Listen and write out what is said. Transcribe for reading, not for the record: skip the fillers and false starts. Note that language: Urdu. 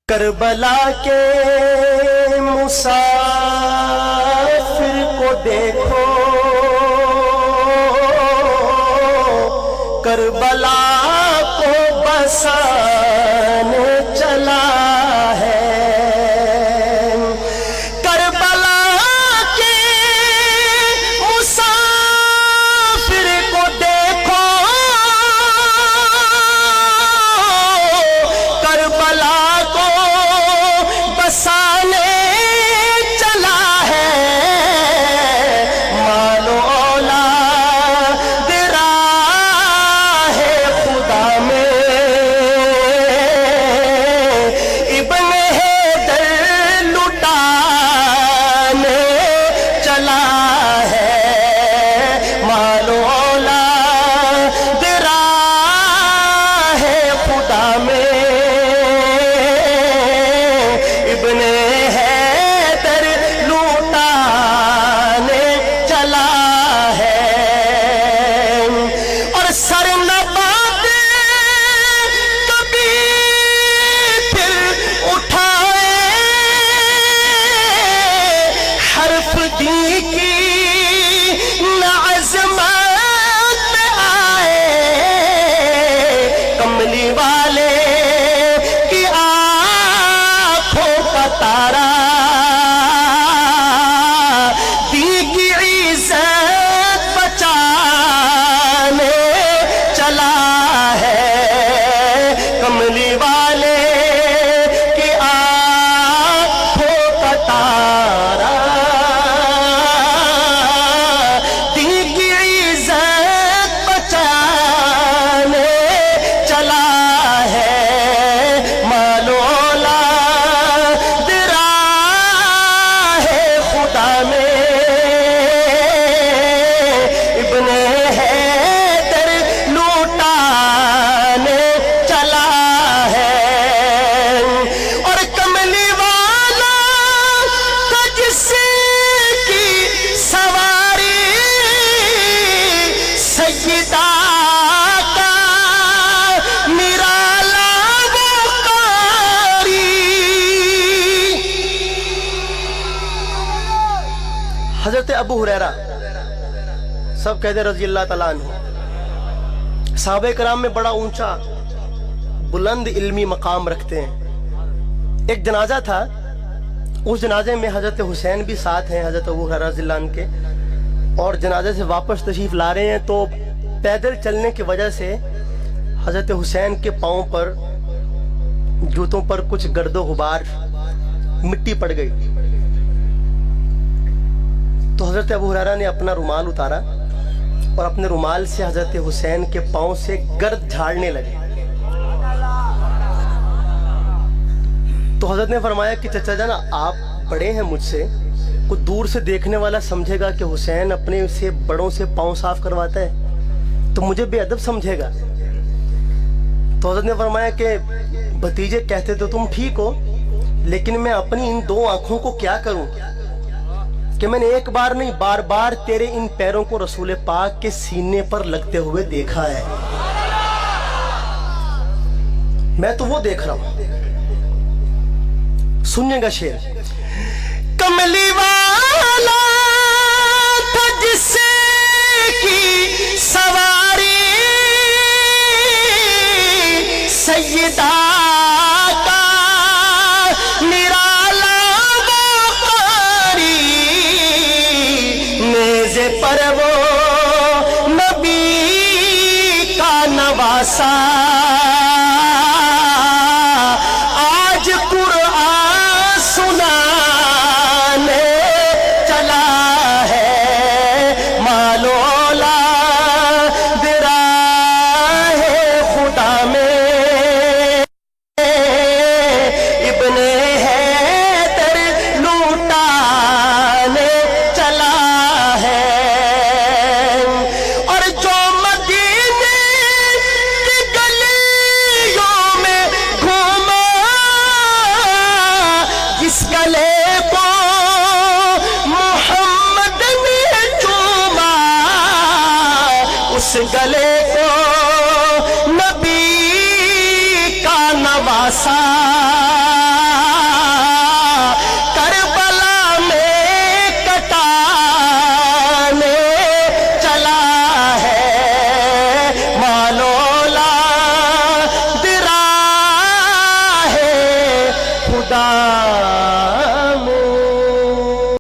کربلا کے مسافر کو دیکھو، کربلا کو بسانے چلا ہے۔ کربلا کے مسافر کو دیکھو، کربلا کو بسانے چلا ہے۔ مالو اولاد راہ خدا میں ابن حیدر لٹانے چلا ہے۔ مالو اولاد راہ خدا میں ابن حیدر لوٹانے چلا ہے۔ اور سر نباد کبھی پھر اٹھائے، حرف دی کی نہ عظمت میں آئے۔ کملی والے کی آنکھوں کا تارا دی کی عزت بچانے چلا ہے۔ کملی والے کی آنکھوں کا تارا دی کی عزت بچانے چلا ہے۔ مالو اولاد راہ خدا میں ابن حیدر لوٹانے چلا ہے۔ اور کملی والا تھا جس کی سواری، سیدہ کا نرالا وہ قاری۔ حضرت ابو ہریرہ سب کہتے رضی اللہ تعالیٰ عنہ، صحابہ کرام میں بڑا اونچا بلند علمی مقام رکھتے ہیں۔ ایک جنازہ تھا، اس جنازے میں حضرت حسین بھی ساتھ ہیں، حضرت ابو ہریرہ رضی اللہ عنہ کے، اور جنازے سے واپس تشریف لا رہے ہیں تو پیدل چلنے کی وجہ سے حضرت حسین کے پاؤں پر، جوتوں پر کچھ گرد و غبار، مٹی پڑ گئی۔ تو حضرت ابو ہریرہ نے اپنا رومال اتارا اور اپنے رومال سے حضرت حسین کے پاؤں سے گرد جھاڑنے لگے۔ تو حضرت نے فرمایا کہ چچا جانا آپ بڑے ہیں مجھ سے، کوئی دور سے دیکھنے والا سمجھے گا کہ حسین اپنے سے بڑوں سے پاؤں صاف کرواتا ہے تو مجھے بے ادب سمجھے گا۔ تو حضرت نے فرمایا کہ بھتیجے کہتے تو تم ٹھیک ہو، لیکن میں اپنی ان دو آنکھوں کو کیا کروں کہ میں نے ایک بار نہیں بار بار تیرے ان پیروں کو رسول پاک کے سینے پر لگتے ہوئے دیکھا ہے۔ میں تو وہ دیکھ رہا ہوں۔ سنیے گا شعر۔ کملی والا تھا جس کی سواری، سیدہ کا نرالا وہ قاری۔ نیزے پر وہ نبی کا نواسا، آج قرآن سنانے چلا ہے۔ مالو اولاد راہ خدا میں ابن حیدر لوٹانے چلا ہے۔ اور جو مدینے کی گلیوں میں گھوما، جس گلے کو محمد نے چوما، اس گلے کو نبی کا نواسا خدا